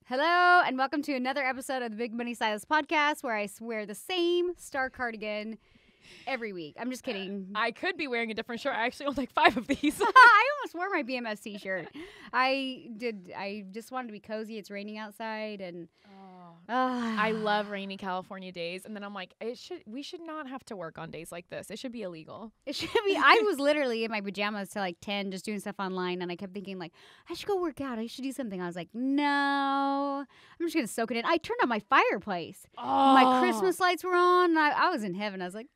Hello, and welcome to another episode of the Big Money Stylist podcast, where I wear the same star cardigan every week. I'm just kidding. I could be wearing a different shirt. I actually own like 5 of these. I almost wore my BMS t-shirt. I just wanted to be cozy. It's raining outside, and I love rainy California days. And then I'm like, we should not have to work on days like this. It should be illegal. It should be. I was literally in my pajamas till like 10, just doing stuff online, and I kept thinking like, I should go work out. I should do something. I was like, no, I'm just gonna soak it in. I turned on my fireplace. Oh. My Christmas lights were on, and I was in heaven. I was like,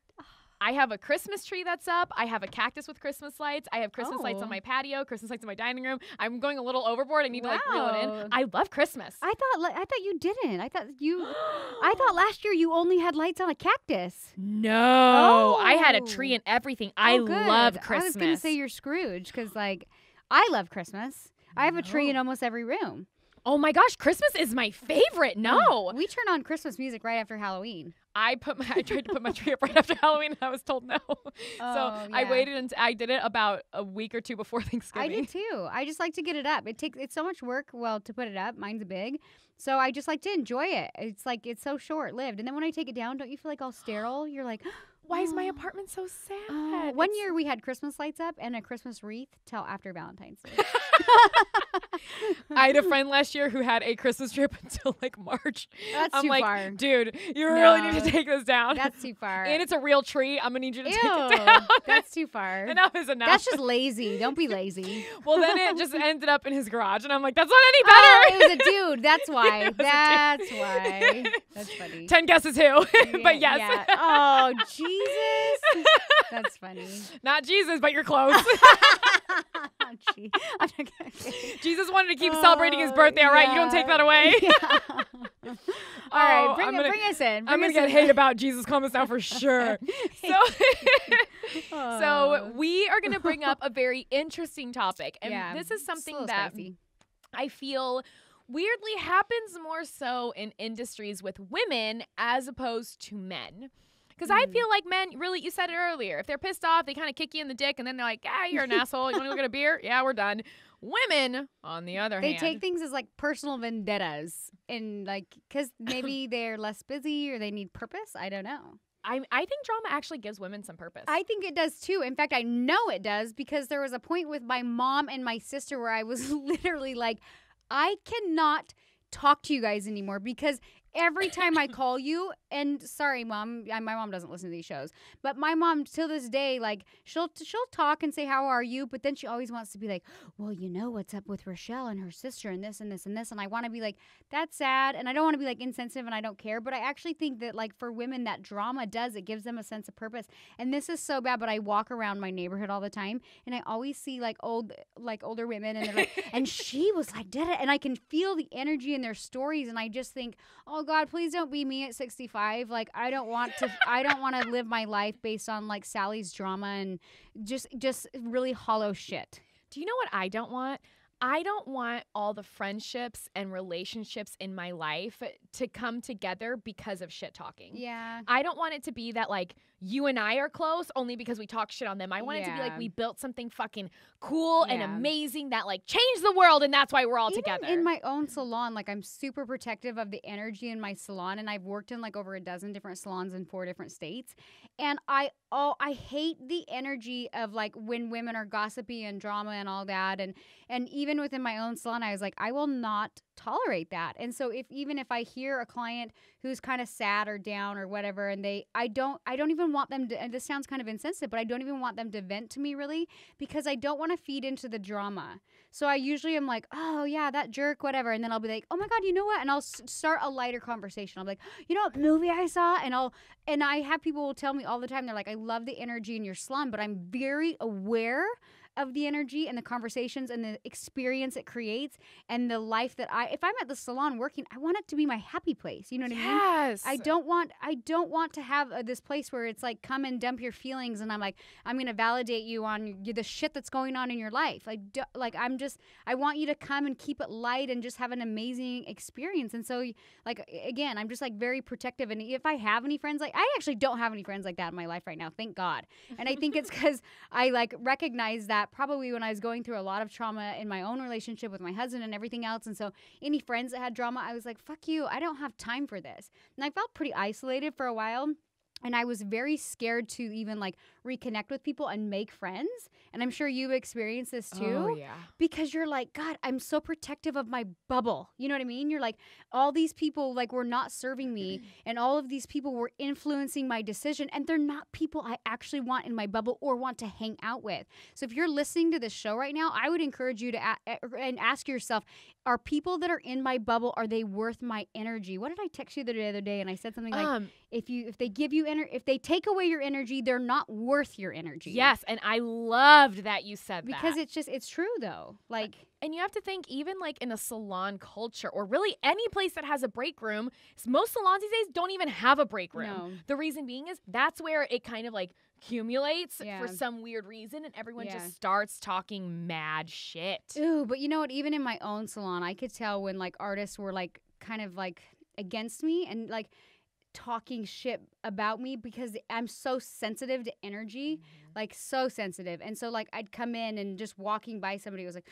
I have a Christmas tree that's up. I have a cactus with Christmas lights. I have Christmas lights on my patio, Christmas lights in my dining room. I'm going a little overboard. I need to like reel it in. I love Christmas. I thought you didn't. I thought last year you only had lights on a cactus. No. I had a tree and everything. I love Christmas. I was going to say you're Scrooge because like I love Christmas. I have a tree in almost every room. Oh my gosh, Christmas is my favorite. No. We turn on Christmas music right after Halloween. I tried to put my tree up right after Halloween, and I was told no. I waited until I did it about a week or two before Thanksgiving. I did too. I just like to get it up. It's so much work. Well, to put it up, mine's big, so I just like to enjoy it. It's like it's so short lived, and then when I take it down, don't you feel like all sterile? You're like, why is my apartment so sad? One year we had Christmas lights up and a Christmas wreath till after Valentine's Day. I had a friend last year who had a Christmas tree up until like March. That's too far. Dude, you really need to take this down. That's too far. And it's a real tree. I'm going to need you to take it down. That's too far. Enough is enough. That's just lazy. Don't be lazy. Well, then it just ended up in his garage. And I'm like, that's not any better. Oh, it was a dude. That's why. That's why. That's funny. 10 guesses who. But yes. Yeah. Oh, Jesus. That's funny. Not Jesus, but you're close. Jesus wanted to keep celebrating his birthday, all right? You don't take that away. Yeah. All right, bring us in. I'm going to get hate about Jesus comments now for sure. So we are going to bring up a very interesting topic. And this is something that spicy. I feel weirdly happens more so in industries with women as opposed to men. Because I feel like men, really, you said it earlier, if they're pissed off, they kind of kick you in the dick, and then they're like, you're an asshole. You want to go get a beer? Yeah, we're done. Women, on the other hand. They take things as, like, personal vendettas, and, like, because maybe they're less busy or they need purpose. I don't know. I think drama actually gives women some purpose. I think it does, too. In fact, I know it does, because there was a point with my mom and my sister where I was literally like, I cannot talk to you guys anymore, because every time I call you, and sorry, Mom, my mom doesn't listen to these shows, but my mom, till this day, like, she'll talk and say, how are you? But then she always wants to be like, well, you know what's up with Rochelle and her sister and this and this and this. And I want to be like, that's sad. And I don't want to be, like, insensitive and I don't care. But I actually think that, like, for women, that drama it gives them a sense of purpose. And this is so bad, but I walk around my neighborhood all the time, and I always see, like, older women, and they're like, and she was like, did it? And I can feel the energy in their stories, and I just think, oh, God, please don't be me at 65. Like, I don't want to live my life based on like Sally's drama and just really hollow shit. Do you know what I don't want? I don't want all the friendships and relationships in my life to come together because of shit talking. Yeah. I don't want it to be that like you and I are close only because we talk shit on them. I want it to be like we built something fucking cool and amazing that like changed the world, and that's why we're all together. In my own salon, like, I'm super protective of the energy in my salon, and I've worked in like over a dozen different salons in 4 different states. And I hate the energy of like when women are gossipy and drama and all that. And even within my own salon, I was like, I will not tolerate that. And so even if I hear a client who's kind of sad or down or whatever, and I don't even want them to, and this sounds kind of insensitive, but I don't even want them to vent to me, really, because I don't want to feed into the drama. So I usually am like, oh yeah, that jerk, whatever. And then I'll be like, oh my God, you know what? And I'll start a lighter conversation. I'll be like, you know what movie I saw? And I have people will tell me all the time, they're like, I love the energy in your salon, but I'm very aware of the energy and the conversations and the experience it creates and the life that if I'm at the salon working, I want it to be my happy place. You know what I mean? Yes. I don't want to have this place where it's like, come and dump your feelings, and I'm like, I'm going to validate you on the shit that's going on in your life. I want you to come and keep it light and just have an amazing experience. And so, like, again, I'm just like very protective. And if I have any friends, like, I actually don't have any friends like that in my life right now, thank God. And I think it's because I like recognize that that probably when I was going through a lot of trauma in my own relationship with my husband and everything else. And so any friends that had drama, I was like, fuck you. I don't have time for this. And I felt pretty isolated for a while. And I was very scared to even like reconnect with people and make friends. And I'm sure you've experienced this too. Oh, yeah. Because you're like, God, I'm so protective of my bubble. You know what I mean? You're like, all these people like were not serving me. And all of these people were influencing my decision. And they're not people I actually want in my bubble or want to hang out with. So if you're listening to this show right now, I would encourage you to and ask yourself, are people that are in my bubble, are they worth my energy? What did I text you the other day? And I said something like, if they give you if they take away your energy, they're not worth your energy. Yes, and I loved that you said that. Because it's true though. Like, and you have to think, even like in a salon culture or really any place that has a break room, most salons these days don't even have a break room. No. The reason being is that's where it kind of like accumulates for some weird reason, and everyone just starts talking mad shit. Ooh, but you know what? Even in my own salon, I could tell when like artists were like kind of like against me and like talking shit about me because I'm so sensitive to energy, like so sensitive. And so like I'd come in and just walking by somebody was like,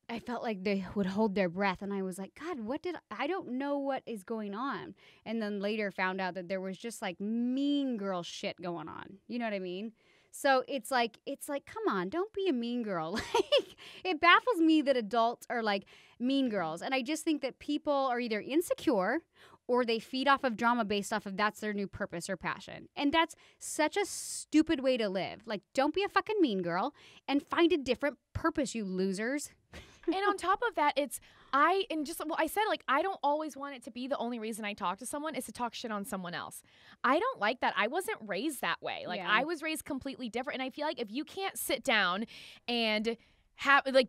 I felt like they would hold their breath. And I was like, God, I don't know what is going on. And then later found out that there was just like mean girl shit going on. You know what I mean? So it's like, come on, don't be a mean girl. Like, it baffles me that adults are like mean girls. And I just think that people are either insecure or they feed off of drama based off of that's their new purpose or passion. And that's such a stupid way to live. Like, don't be a fucking mean girl and find a different purpose, you losers. And on top of that, I said, like, I don't always want it to be the only reason I talk to someone is to talk shit on someone else. I don't like that. I wasn't raised that way. Like, I was raised completely different. And I feel like if you can't sit down and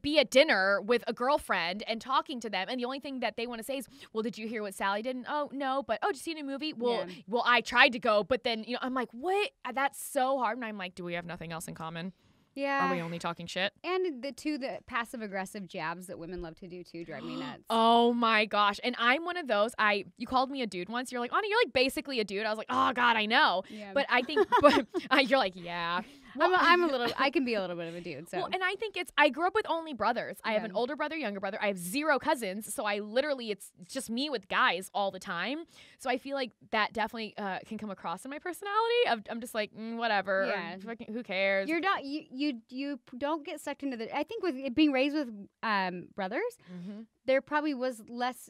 be at dinner with a girlfriend and talking to them, and the only thing that they want to say is, well, did you hear what Sally did? And, oh, no, but, did you see a new movie? Well, I tried to go, but then, I'm like, what? That's so hard. And I'm like, do we have nothing else in common? Yeah. Are we only talking shit? And the passive-aggressive jabs that women love to do, too, drive me nuts. Oh, my gosh. And I'm one of those. You called me a dude once. You're like, Ani, you're like basically a dude. I was like, oh, God, I know. Yeah. But I think, you're like, yeah. Well, I can be a little bit of a dude. So. Well, and I think I grew up with only brothers. I have an older brother, younger brother. I have 0 cousins. So it's just me with guys all the time. So I feel like that definitely can come across in my personality. I'm just like, whatever. Yeah. Who cares? You're not, you don't get sucked into I think with it being raised with brothers, there probably was less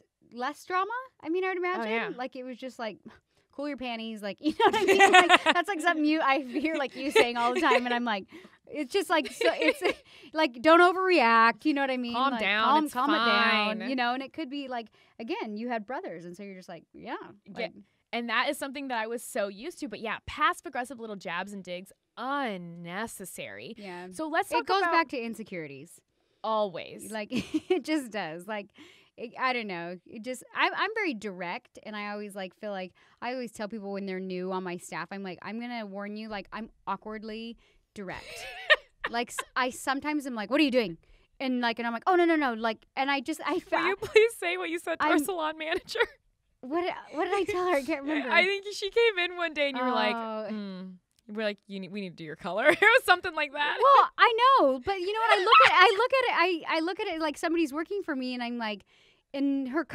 drama. I mean, I would imagine. Like, it was just like, cool your panties, like, you know what I mean? Like, that's like something I hear like you saying all the time, and I'm like, it's just like, so it's like, don't overreact, you know what I mean? Calm like, down, calm it down, you know. And it could be like, again, you had brothers, and so you're just like, and that is something that I was so used to. But yeah, passive aggressive little jabs and digs, unnecessary. Yeah. So let's talk about, it goes back to insecurities. Always. Like, it just does. Like, I don't know. I'm very direct, and I always feel like I always tell people when they're new on my staff, I'm like, I'm gonna warn you, like, I'm awkwardly direct. Like, I sometimes am like, what are you doing? And I'm like, oh no, like, and will you please say what you said to our salon manager? What did I tell her? I can't remember. I think she came in one day and you were like, we're like, we need to do your color. It was something like that. Well, I know, but you know what? I look at it like somebody's working for me, and I'm like, in her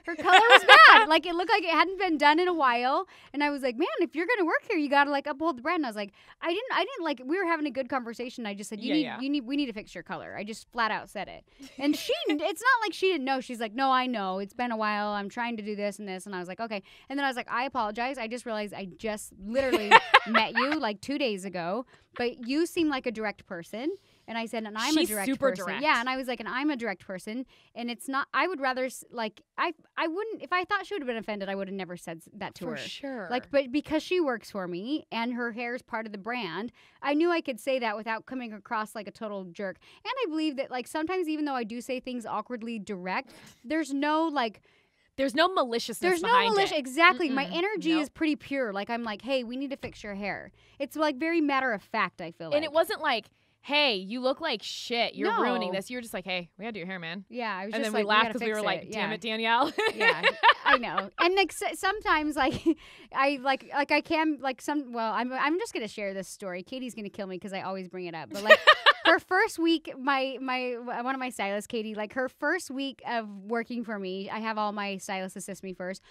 her color was bad. Like, it looked like it hadn't been done in a while. And I was like, man, if you're gonna work here, you gotta like uphold the brand. And I was like, I didn't like, we were having a good conversation. I just said, we need to fix your color. I just flat out said it. And it's not like she didn't know. She's like, no, I know. It's been a while. I'm trying to do this and this. And I was like, okay. And then I was like, I apologize. I just realized I just literally met you like 2 days ago, but you seem like a direct person. And I said, and I'm a direct person. Direct. Yeah, and I was like, and I'm a direct person. And it's not, I would rather, like, I wouldn't, if I thought she would have been offended, I would have never said that to her. For sure. Like, but because she works for me and her hair is part of the brand, I knew I could say that without coming across like a total jerk. And I believe that, like, sometimes even though I do say things awkwardly direct, there's no maliciousness behind it. Exactly. My energy is pretty pure. Like, I'm like, hey, we need to fix your hair. It's like very matter of fact, I feel like. And it wasn't like, hey, you look like shit. You're ruining this. You were just like, hey, we gotta do your hair, man. Yeah, I was and just then like, we laughed because we were like, damn it, Danielle. Yeah, I know. And like sometimes like I can like I'm just gonna share this story. Katie's gonna kill me because I always bring it up. But like her first week, my one of my stylists, Katie, like her first week of working for me, I have all my stylists assist me first.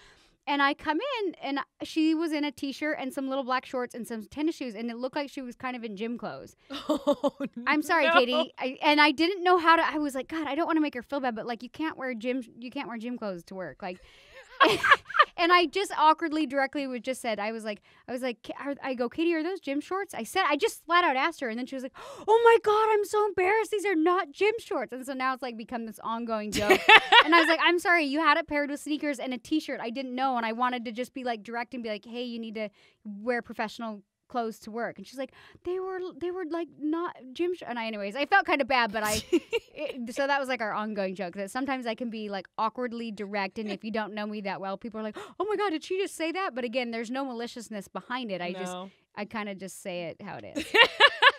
And I come in, and she was in a T-shirt and some little black shorts and some tennis shoes, and it looked like she was kind of in gym clothes. Oh, I'm sorry, no. Katie. I didn't know how to. I was like, God, I don't want to make her feel bad, but like, you can't wear gym clothes to work, like. And I just awkwardly, directly would just said, I was like, I go, Katie, are those gym shorts? I just flat out asked her, and then she was like, oh my God, I'm so embarrassed. These are not gym shorts. And so now it's like become this ongoing joke. And I was like, I'm sorry, you had it paired with sneakers and a T-shirt. I didn't know, and I wanted to just be like direct and be like, hey, you need to wear professional clothes to work. And she's like, they were like not gym and anyways, I felt kind of bad, but so that was like our ongoing joke, that sometimes I can be like awkwardly direct, and if you don't know me that well, people are like, oh my God, did she just say that? But again, there's no maliciousness behind it. I kind of just say it how it is.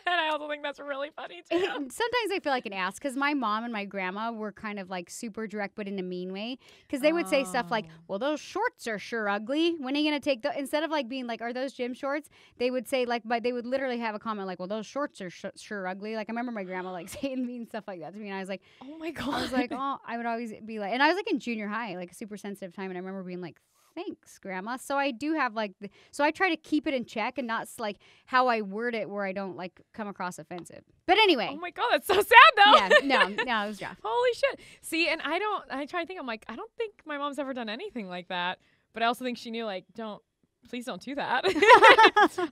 And I also think that's really funny too. Sometimes I feel like an ass because my mom and my grandma were kind of like super direct, but in a mean way. Because they would say stuff like, well, those shorts are sure ugly. When are you going to take the, instead of like being like, are those gym shorts? They would say like, but they would literally have a comment like, well, those shorts are sure ugly. Like I remember my grandma like saying mean stuff like that to me. And I was like, oh my God. I was like, oh, I would always be like, and I was like in junior high, like a super sensitive time. And I remember being like, thanks, Grandma. So I do have like, so I try to keep it in check and not like how I word it where I don't like come across offensive. But anyway. Oh my God, that's so sad though. Yeah, no, it was rough. Holy shit. See, and I try to think, I'm like, I don't think my mom's ever done anything like that. But I also think she knew like, please don't do that.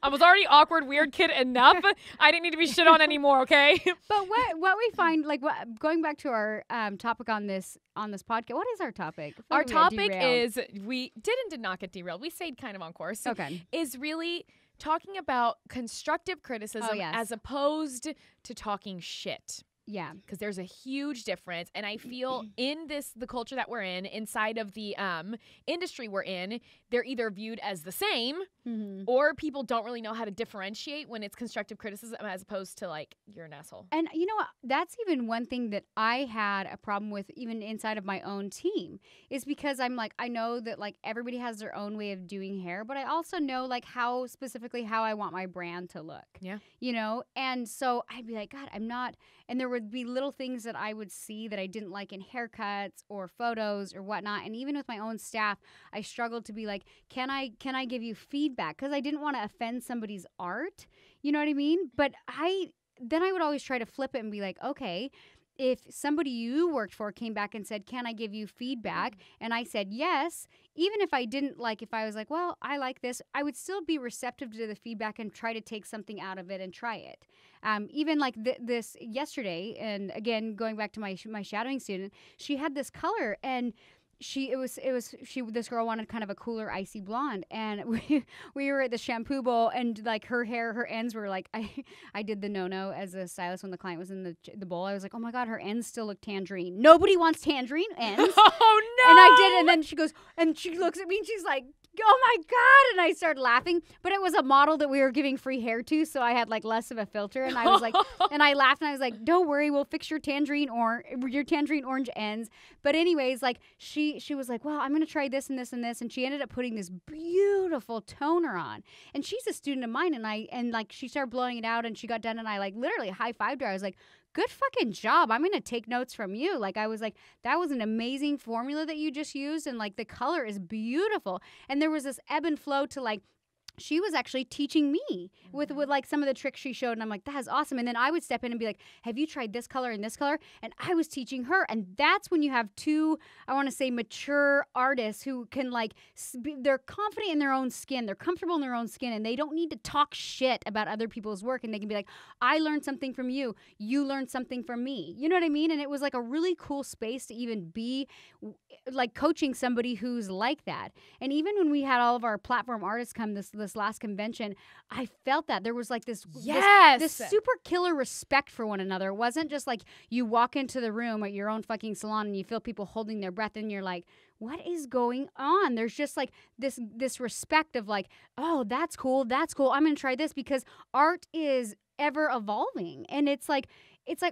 I was already awkward, weird kid enough. I didn't need to be shit on anymore, okay? But what we find, like, going back to our topic on this podcast, what is our topic? Our topic is, we did not get derailed. We stayed kind of on course. Okay. Is really talking about constructive criticism as opposed to talking shit. Yeah. Because there's a huge difference. And I feel in the culture that we're in, inside of the industry we're in, they're either viewed as the same or people don't really know how to differentiate when it's constructive criticism as opposed to like, you're an asshole. And you know what? That's even one thing that I had a problem with even inside of my own team is because I'm like, I know that like everybody has their own way of doing hair, but I also know like how specifically how I want my brand to look. Yeah. You know? And so I'd be like, God, I'm not, and there would be little things that I would see that I didn't like in haircuts or photos or whatnot. And even with my own staff, I struggled to be like, can I give you feedback? Because I didn't want to offend somebody's art. You know what I mean? But then I would always try to flip it and be like, okay, if somebody you worked for came back and said, can I give you feedback? And I said, yes. Even if I didn't like, if I was like, well, I like this, I would still be receptive to the feedback and try to take something out of it and try it. Even like this yesterday, and again, going back to my shadowing student, she had this color and this girl wanted kind of a cooler icy blonde, and we were at the shampoo bowl, and like her ends were like, I did the no as a stylist when the client was in the bowl. I was like, oh my God, her ends still look tangerine. Nobody wants tangerine ends. Oh no. And I did, and then she goes, and she looks at me and she's like, oh my God. And I started laughing, but it was a model that we were giving free hair to, so I had like less of a filter, and I was like, and I laughed and I was like, don't worry, we'll fix your tangerine orange ends. But anyways, like she was like, well, I'm gonna try this and this and this, and she ended up putting this beautiful toner on, and she's a student of mine, and like she started blowing it out, and she got done, and I like literally high-fived her. I was like, good fucking job. I'm going to take notes from you. Like, I was like, that was an amazing formula that you just used. And like, the color is beautiful. And there was this ebb and flow to like, she was actually teaching me with like some of the tricks she showed. And I'm like, that is awesome. And then I would step in and be like, have you tried this color and this color? And I was teaching her. And that's when you have two, I want to say, mature artists who can like, they're confident in their own skin. They're comfortable in their own skin. And they don't need to talk shit about other people's work. And they can be like, I learned something from you. You learned something from me. You know what I mean? And it was like a really cool space to even be like coaching somebody who's like that. And even when we had all of our platform artists come this last convention, I felt that there was like this super killer respect for one another. It wasn't just like you walk into the room at your own fucking salon and you feel people holding their breath and you're like, what is going on? There's just like this respect of like, oh, that's cool. I'm going to try this, because art is ever evolving. And it's like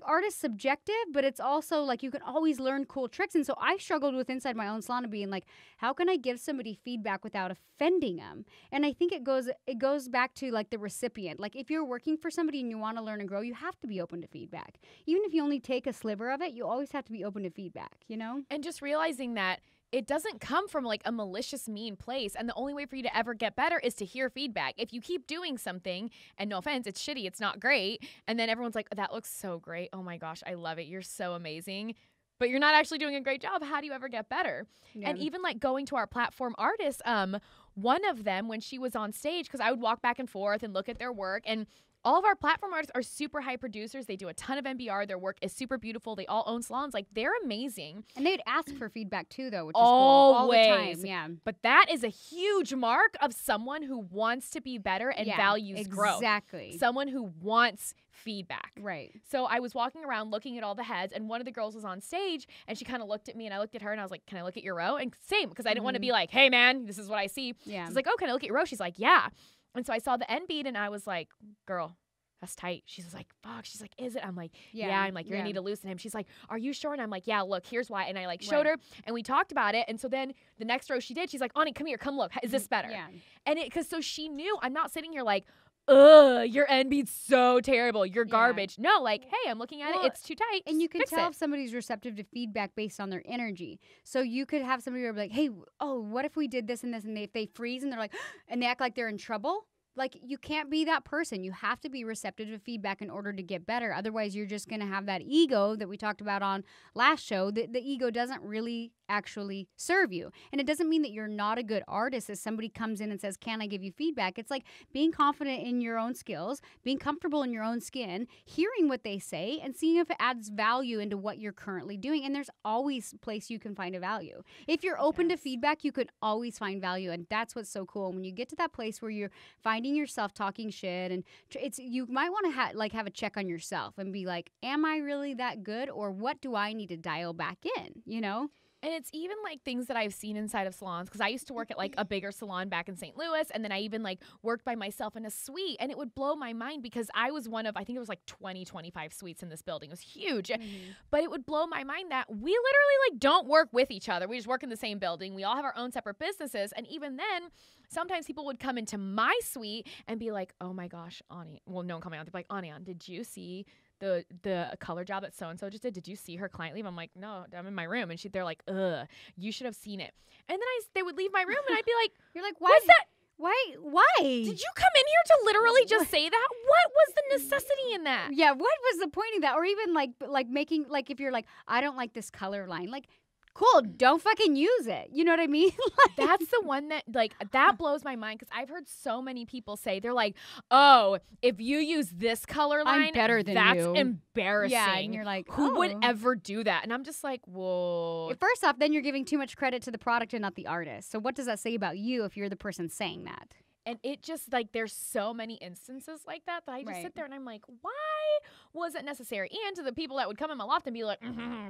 art is subjective, but it's also like you can always learn cool tricks. And so I struggled with inside my own salon of being like, how can I give somebody feedback without offending them? And I think it goes back to like the recipient. Like if you're working for somebody and you want to learn and grow, you have to be open to feedback. Even if you only take a sliver of it, you always have to be open to feedback, you know? And just realizing that it doesn't come from like a malicious, mean place. And the only way for you to ever get better is to hear feedback. If you keep doing something, and no offense, it's shitty, it's not great, and then everyone's like, that looks so great. Oh my gosh, I love it. You're so amazing. But you're not actually doing a great job. How do you ever get better? Yeah. And even like going to our platform artists, one of them, when she was on stage, because I would walk back and forth and look at their work, and all of our platform artists are super high producers. They do a ton of MBR. Their work is super beautiful. They all own salons. Like, they're amazing. And they'd ask for feedback, too, though, which is cool. All the time. Yeah. But that is a huge mark of someone who wants to be better and values growth. Exactly. Someone who wants feedback. Right. So I was walking around looking at all the heads, and one of the girls was on stage, and she kind of looked at me, and I looked at her, and I was like, can I look at your row? And same, because I didn't want to be like, hey, man, this is what I see. Yeah. So I was like, oh, can I look at your row? She's like, yeah. And so I saw the end bead, and I was like, girl, that's tight. She's like, fuck. She's like, is it? I'm like, yeah. I'm like, you're going to need to loosen him. She's like, are you sure? And I'm like, yeah, look, here's why. And I like showed her, and we talked about it. And so then the next row she did, she's like, Ani, come here, come look. Is this better? Yeah. And so she knew I'm not sitting here like, your end bead's so terrible. You're garbage. No, like, hey, I'm looking at it. It's too tight. And you can tell if somebody's receptive to feedback based on their energy. So you could have somebody who be like, hey, what if we did this and this? And if they freeze and they're like, and they act like they're in trouble. Like, you can't be that person. You have to be receptive to feedback in order to get better. Otherwise, you're just going to have that ego that we talked about on last show. The ego doesn't really actually serve you. And it doesn't mean that you're not a good artist if somebody comes in and says, can I give you feedback? It's like being confident in your own skills, being comfortable in your own skin, hearing what they say, and seeing if it adds value into what you're currently doing. And there's always a place you can find a value. If you're open to feedback, you can always find value. And that's what's so cool. When you get to that place where you're finding yourself talking shit, and you might want to have a check on yourself and be like, am I really that good, or what do I need to dial back in, you know? And it's even like things that I've seen inside of salons, because I used to work at like a bigger salon back in St. Louis, and then I even like worked by myself in a suite, and it would blow my mind because I was one of, I think it was like 25 suites in this building. It was huge. But it would blow my mind that we literally like don't work with each other. We just work in the same building. We all have our own separate businesses. And even then, sometimes people would come into my suite and be like, oh my gosh, Ani. Well, no one coming out. They'd be like, Ani, did you see the color job that so-and-so just did? Did you see her client leave? I'm like, no, I'm in my room. And they're like, you should have seen it. And then they would leave my room, and I'd be like, you're like, what's that? Why? Did you come in here to literally just say that? What was the necessity in that? Yeah, what was the point of that? Or even like making, like, if you're like, I don't like this color line, like, cool, don't fucking use it. You know what I mean? That's the one that, like, that blows my mind, because I've heard so many people say, they're like, oh, if you use this color line, I'm better than that's you. embarrassing. Yeah, and you're like, who would ever do that? And I'm just like, whoa. First off, then you're giving too much credit to the product and not the artist. So what does that say about you if you're the person saying that? And it just, like, there's so many instances like that I just sit there and I'm like, why was it necessary? And to the people that would come in my loft and be like,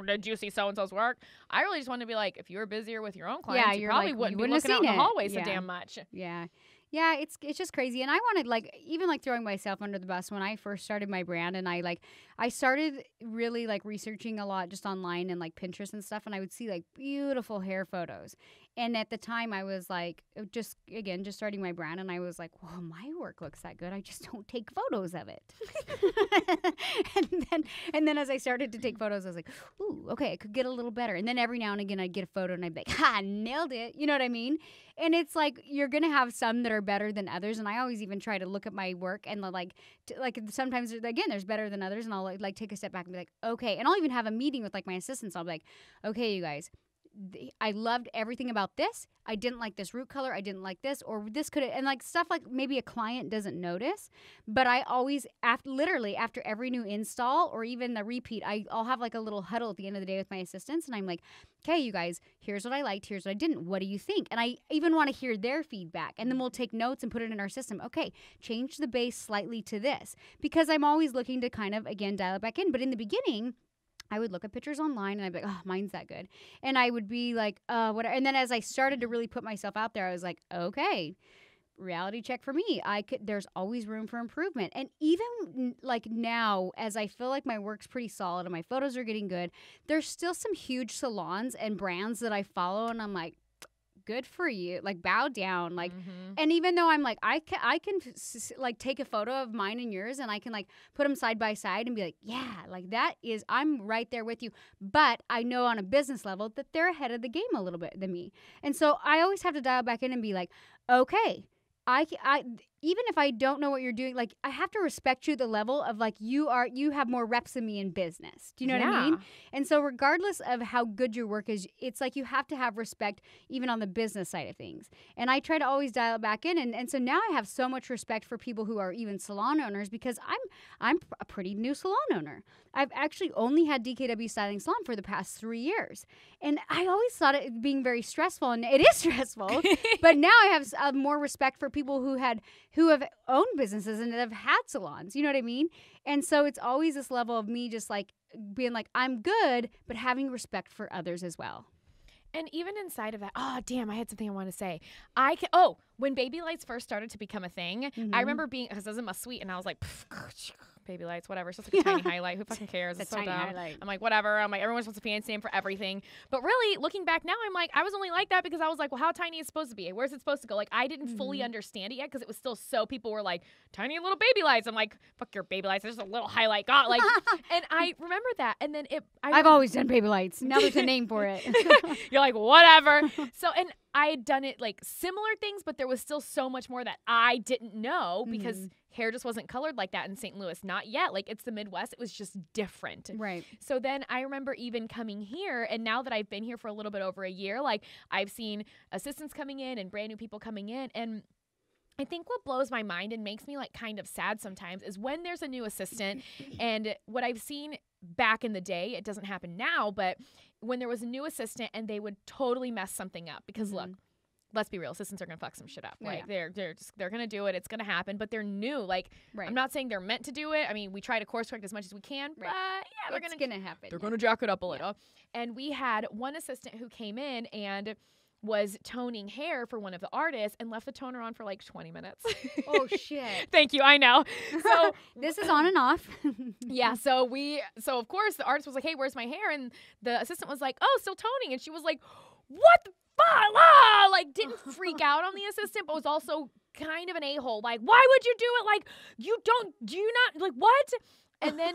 did you see so-and-so's work? I really just want to be like, if you were busier with your own clients, you probably wouldn't be looking out in the hallway so damn much. Yeah. Yeah, it's just crazy. And I wanted, like, even like throwing myself under the bus when I first started my brand, and I started really like researching a lot just online and like Pinterest and stuff, and I would see like beautiful hair photos. And at the time I was like, just starting my brand, and I was like, well, my work looks that good, I just don't take photos of it. and then as I started to take photos, I was like, ooh, okay, I could get a little better. And then every now and again I'd get a photo and I'd be like, ha, nailed it. You know what I mean? And it's like, you're going to have some that are better than others. And I always even try to look at my work and like sometimes, again, there's better than others. And I'll like take a step back and be like, okay. And I'll even have a meeting with like my assistants. I'll be like, okay, you guys, I loved everything about this. I didn't like this root color. I didn't like this, or this could, and like stuff like maybe a client doesn't notice, but I always, after every new install or even the repeat, I'll have like a little huddle at the end of the day with my assistants, and I'm like, okay, you guys, here's what I liked, here's what I didn't. What do you think? And I even want to hear their feedback, and then we'll take notes and put it in our system. Okay, change the base slightly to this, because I'm always looking to kind of, again, dial it back in. But in the beginning, I would look at pictures online and I'd be like, oh, mine's that good. And I would be like, whatever. And then as I started to really put myself out there, I was like, okay, reality check for me. There's always room for improvement. And even like now, as I feel like my work's pretty solid and my photos are getting good, there's still some huge salons and brands that I follow, and I'm like, good for you, like bow down, like and even though I'm like I can like take a photo of mine and yours, and I can like put them side by side and be like, yeah, like that is, I'm right there with you, but I know on a business level that they're ahead of the game a little bit than me. And so I always have to dial back in and be like, okay, I even if I don't know what you're doing, like I have to respect you at the level of like you have more reps than me in business. Do you know what I mean? And so regardless of how good your work is, it's like you have to have respect even on the business side of things. And I try to always dial it back in. And so now I have so much respect for people who are even salon owners, because I'm a pretty new salon owner. I've actually only had DKW Styling Salon for the past 3 years. And I always thought it being very stressful, and it is stressful. But now I have more respect for people who have owned businesses and that have had salons. You know what I mean? And so it's always this level of me just like being like, I'm good, but having respect for others as well. And even inside of that, oh, damn, I had something I want to say. When baby lights first started to become a thing, I remember being, because I was in my suite, and I was like, baby lights, whatever. It's just like a tiny highlight. Who fucking cares? It's so dumb. Highlight. I'm like, whatever. I'm like, everyone's supposed to fancy name for everything. But really, looking back now, I'm like, I was only like that because I was like, well, how tiny is it supposed to be? Where's it supposed to go? Like, I didn't fully understand it yet, because it was still so, people were like, tiny little baby lights. I'm like, fuck your baby lights. There's just a little highlight. God, like, and I remember that. And then I've always done baby lights. Now there's a name for it. You're like, whatever. So, and I had done it like similar things, but there was still so much more that I didn't know, because hair just wasn't colored like that in St. Louis. Not yet. Like, it's the Midwest. It was just different. Right. So then I remember even coming here, and now that I've been here for a little bit over a year, like I've seen assistants coming in and brand new people coming in. And I think what blows my mind and makes me like kind of sad sometimes is when there's a new assistant, and what I've seen back in the day, it doesn't happen now, but when there was a new assistant and they would totally mess something up, because look, let's be real, assistants are going to fuck some shit up. Like they're going to do it. It's going to happen, but they're new. Like, I'm not saying they're meant to do it. I mean, we try to course correct as much as we can, but yeah, they're going to happen. They're going to jack it up a little. And we had one assistant who came in and was toning hair for one of the artists and left the toner on for like 20 minutes. Oh shit. Thank you. I know. So this is on and off. Yeah. So of course the artist was like, hey, where's my hair? And the assistant was like, oh, still toning. And she was like, what the fuck? Ah! Like, didn't freak out on the assistant, but was also kind of an a-hole. Like, why would you do it? Like, do you not, like, what? And then,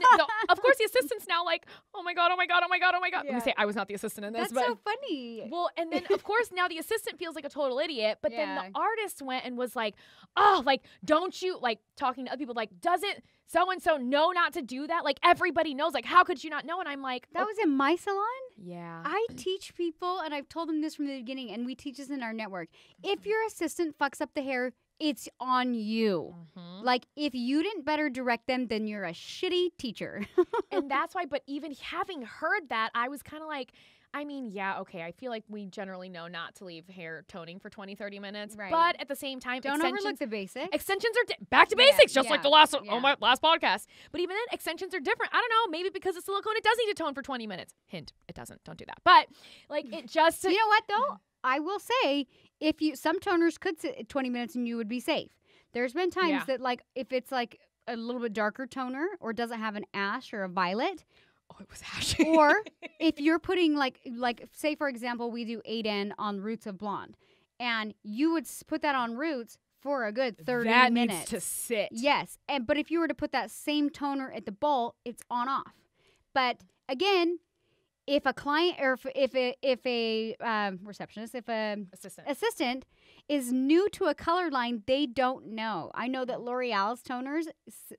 of course, the assistant's now like, oh my God. Yeah. Let me say, I was not the assistant in this. That's so funny. Well, and then, of course, now the assistant feels like a total idiot. But then the artist went and was like, oh, like, don't you, like, talking to other people, like, doesn't so-and-so know not to do that? Like, everybody knows. Like, how could you not know? And I'm like, that was in my salon? Yeah. I teach people, and I've told them this from the beginning, and we teach this in our network. If your assistant fucks up the hair, it's on you. Like, if you didn't better direct them, then you're a shitty teacher. And that's why, but even having heard that, I was kind of like, I mean, yeah, okay, I feel like we generally know not to leave hair toning for 20, 30 minutes. Right. But at the same time, don't overlook the basics. Extensions are back to basics, just like the last podcast. But even then, extensions are different. I don't know, maybe because it's silicone, it does need to tone for 20 minutes. Hint, it doesn't. Don't do that. But, like, it just... You know what, though? I will say, some toners could sit 20 minutes and you would be safe. There's been times that, like, if it's, like, a little bit darker toner or doesn't have an ash or a violet... Oh, it was ashy. Or if you're putting, like, say, for example, we do 8N on Roots of Blonde, and you would put that on Roots for a good 30 minutes. That needs to sit. Yes. But if you were to put that same toner at the bowl, it's on-off. But, again... If a client or if a receptionist, if a assistant is new to a color line, they don't know. I know that L'Oreal's toners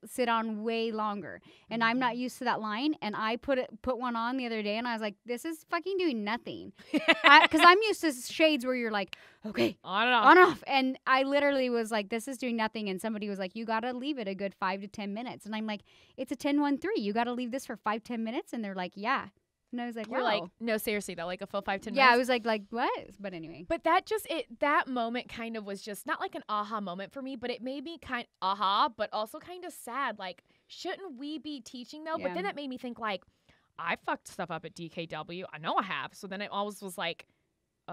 sit on way longer, and I'm not used to that line. And I put one on the other day, and I was like, "This is fucking doing nothing," because I'm used to shades where you're like, "Okay, on and off, on off," and I literally was like, "This is doing nothing." And somebody was like, "You gotta leave it a good 5 to 10 minutes," and I'm like, "It's a 10-1-3. You gotta leave this for 5-10 minutes," and they're like, "Yeah." And I was like, you're like, no, seriously though, like a full 5-10 minutes. Yeah, I was like, what? But anyway. But that moment kind of was just not like an aha moment for me, but it made me but also kind of sad. Like, shouldn't we be teaching though? Yeah. But then that made me think like, I fucked stuff up at DKW. I know I have. So then it always was like,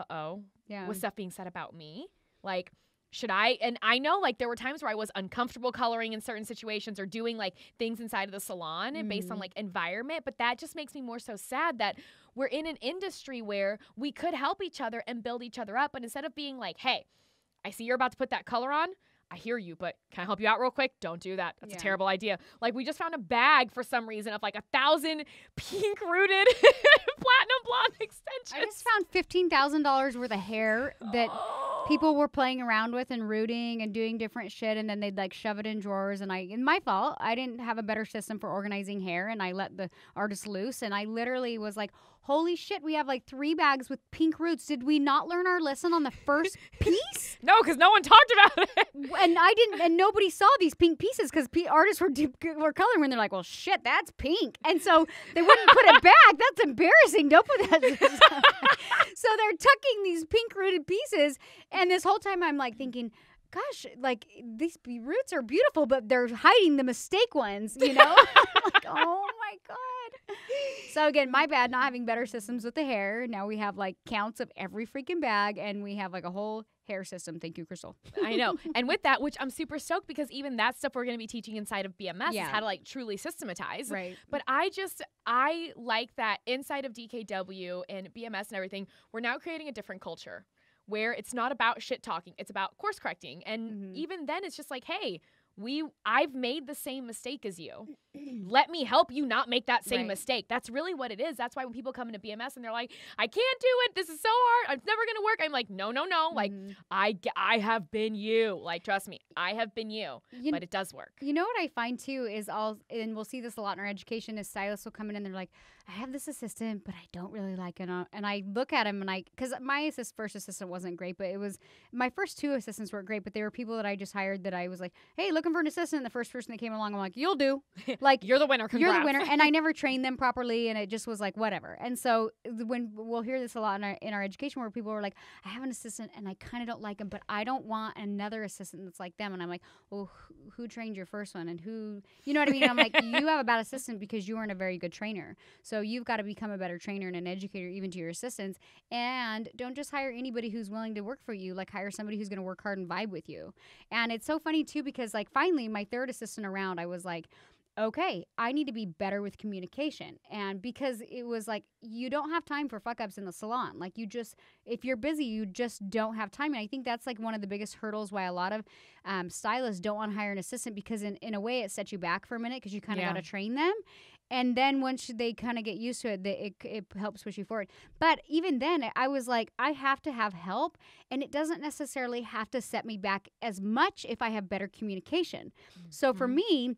was stuff being said about me? Like, should I? And I know like there were times where I was uncomfortable coloring in certain situations or doing like things inside of the salon and based on like environment. But that just makes me more so sad that we're in an industry where we could help each other and build each other up. But instead of being like, hey, I see you're about to put that color on. I hear you, but can I help you out real quick? Don't do that. That's a terrible idea. Like, we just found a bag for some reason of like 1,000 pink-rooted platinum blonde extensions. I just found $15,000 worth of hair that people were playing around with and rooting and doing different shit, and then they'd like shove it in drawers. And my fault, I didn't have a better system for organizing hair, and I let the artist loose. And I literally was like, holy shit, we have like 3 bags with pink roots. Did we not learn our lesson on the first piece? No, because no one talked about it. And I didn't, and nobody saw these pink pieces because artists were coloring when they're like, well, shit, that's pink. And so they wouldn't put it back. That's embarrassing. Don't put that. So they're tucking these pink rooted pieces. And this whole time I'm like thinking, gosh, like these roots are beautiful, but they're hiding the mistake ones, you know? Like, oh my God. So again, my bad not having better systems with the hair. Now we have like counts of every freaking bag, and we have like a whole hair system. Thank you, Crystal. I know. And with that, which I'm super stoked because even that stuff we're going to be teaching inside of BMS is how to like truly systematize. Right. But I like that inside of DKW and BMS and everything, we're now creating a different culture where it's not about shit talking. It's about course correcting. And even then it's just like, hey, I've made the same mistake as you. Let me help you not make that same mistake. That's really what it is. That's why when people come into BMS and they're like, I can't do it. This is so hard. It's never going to work. I'm like, no. Like, I have been you. Like, trust me, I have been you. But it does work. You know what I find too is and we'll see this a lot in our education, is stylists will come in and they're like, I have this assistant, but I don't really like it. And I look at him and because my first assistant wasn't great, but it was, my first 2 assistants were great, but they were people that I just hired that I was like, hey, looking for an assistant. The first person that came along, I'm like, you'll do. Like, you're the winner. Congrats. You're the winner. And I never trained them properly, and it just was like, whatever. And so when we'll hear this a lot in our education where people are like, I have an assistant and I kind of don't like him, but I don't want another assistant that's like them. And I'm like, well, who trained your first one? And who, you know what I mean? And I'm like, you have a bad assistant because you weren't a very good trainer. So you've got to become a better trainer and an educator even to your assistants. And don't just hire anybody who's willing to work for you. Like, hire somebody who's going to work hard and vibe with you. And it's so funny too, because like finally my 3rd assistant around, I was like, okay, I need to be better with communication. And because it was like, you don't have time for fuck ups in the salon. Like, if you're busy, you just don't have time. And I think that's like one of the biggest hurdles why a lot of stylists don't want to hire an assistant, because in a way it sets you back for a minute because you kind of got to train them. And then once they kind of get used to it, it helps push you forward. But even then, I was like, I have to have help, and it doesn't necessarily have to set me back as much if I have better communication. So for me,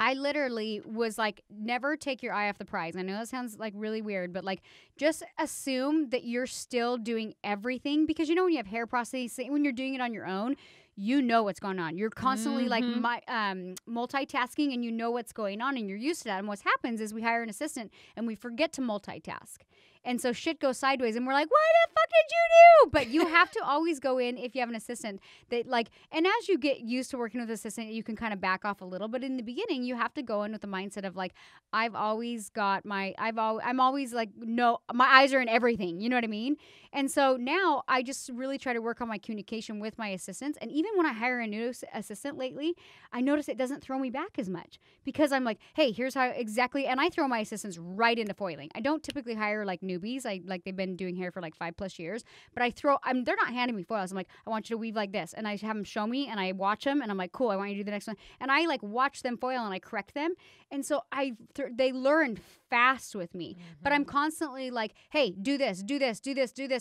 I literally was like, never take your eye off the prize. I know that sounds like really weird, but like, just assume that you're still doing everything, because you know when you have hair processing, when you're doing it on your own, you know what's going on. You're constantly like multitasking, and you know what's going on, and you're used to that. And what happens is we hire an assistant and we forget to multitask. And so shit goes sideways, and we're like, what the fuck did you do? But you have to always go in, if you have an assistant, that like, and as you get used to working with an assistant, you can kind of back off a little. But in the beginning, you have to go in with the mindset of like, I'm always like, no, my eyes are in everything. You know what I mean? And so now I just really try to work on my communication with my assistants. And even when I hire a new assistant lately, I notice it doesn't throw me back as much, because I'm like, hey, here's how exactly, and I throw my assistants right into foiling. I don't typically hire like newbies. They've been doing hair for like 5+ years, but they're not handing me foils. I'm like, I want you to weave like this, and I have them show me, and I watch them, and I'm like, cool, I want you to do the next one, and I like watch them foil and I correct them, and so they learn fast with me. But I'm constantly like, hey, do this,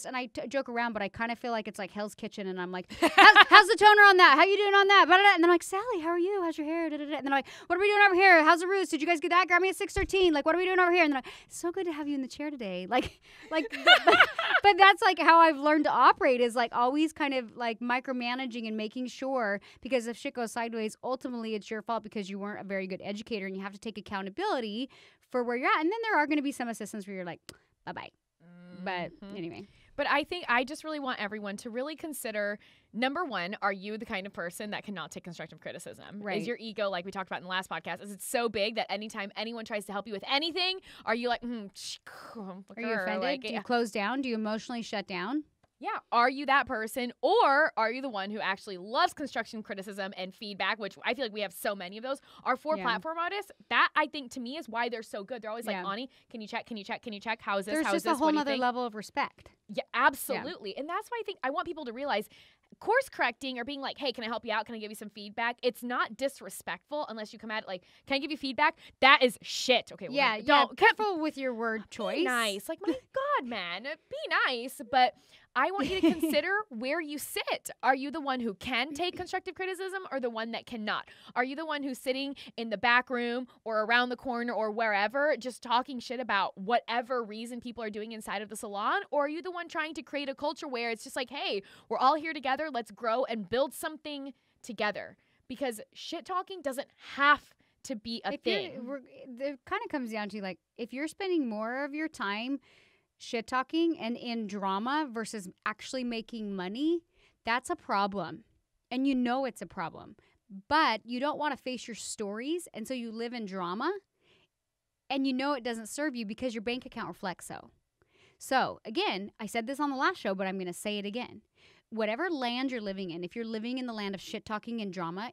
and I joke around, but I kind of feel like it's like Hell's Kitchen, and I'm like, how's the toner on that? How you doing on that? And then I'm like, Sally, how are you? How's your hair? And then I'm like, what are we doing over here? How's the roots? Did you guys get that? Grab me a 613. Like, what are we doing over here? And then I'm like, it's so good to have you in the chair today. But that's like how I've learned to operate, is like always kind of like micromanaging and making sure, because if shit goes sideways, ultimately it's your fault because you weren't a very good educator, and you have to take accountability for where you're at. And then there are going to be some assistants where you're like, bye-bye. But anyway. But I think I just really want everyone to really consider, number one, are you the kind of person that cannot take constructive criticism? Right. Is your ego, like we talked about in the last podcast, is it so big that anytime anyone tries to help you with anything, are you like, are you offended? Do you close down? Do you emotionally shut down? Yeah. Are you that person, or are you the one who actually loves construction criticism and feedback, which I feel like we have so many of those? Our 4 platform artists, that I think to me is why they're so good. They're always like, Ani, can you check? Can you check? Can you check? How is this? There's How just is this? a whole other level of respect. Yeah, absolutely. And that's why I think I want people to realize course correcting or being like, hey, can I help you out? Can I give you some feedback? It's not disrespectful unless you come at it like, can I give you feedback? That is shit. Okay. Don't careful with your word choice. Be nice. Like, my God, man, be nice. But I want you to consider where you sit. Are you the one who can take constructive criticism or the one that cannot? Are you the one who's sitting in the back room or around the corner or wherever just talking shit about whatever reason people are doing inside of the salon? Or are you the one trying to create a culture where it's just like, hey, we're all here together. Let's grow and build something together? Because shit talking doesn't have to be a thing. It kind of comes down to, like, if you're spending more of your time shit talking and in drama versus actually making money, that's a problem. And you know it's a problem. But you don't want to face your stories, and so you live in drama, and you know it doesn't serve you because your bank account reflects so. So, again, I said this on the last show, but I'm going to say it again. Whatever land you're living in, if you're living in the land of shit talking and drama,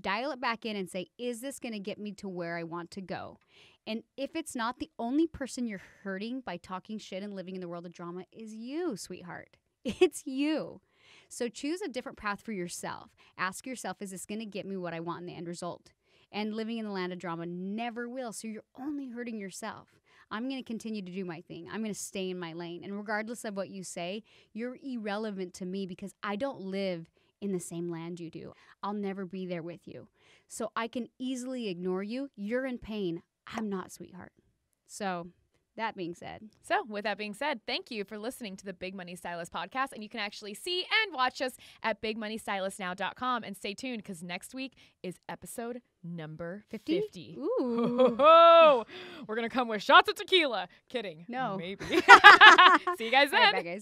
dial it back in and say, is this going to get me to where I want to go? And if it's not, the only person you're hurting by talking shit and living in the world of drama is you, sweetheart. It's you. So choose a different path for yourself. Ask yourself, is this going to get me what I want in the end result? And living in the land of drama never will. So you're only hurting yourself. I'm going to continue to do my thing. I'm going to stay in my lane. And regardless of what you say, you're irrelevant to me because I don't live in the same land you do. I'll never be there with you. So I can easily ignore you. You're in pain. I'm not, sweetheart. So that being said. So with that being said, thank you for listening to the Big Money Stylist podcast. And you can actually see and watch us at bigmoneystylistnow.com. And stay tuned because next week is episode number 50. Ooh. We're going to come with shots of tequila. Kidding. No. Maybe. See you guys then. All right, bye, guys.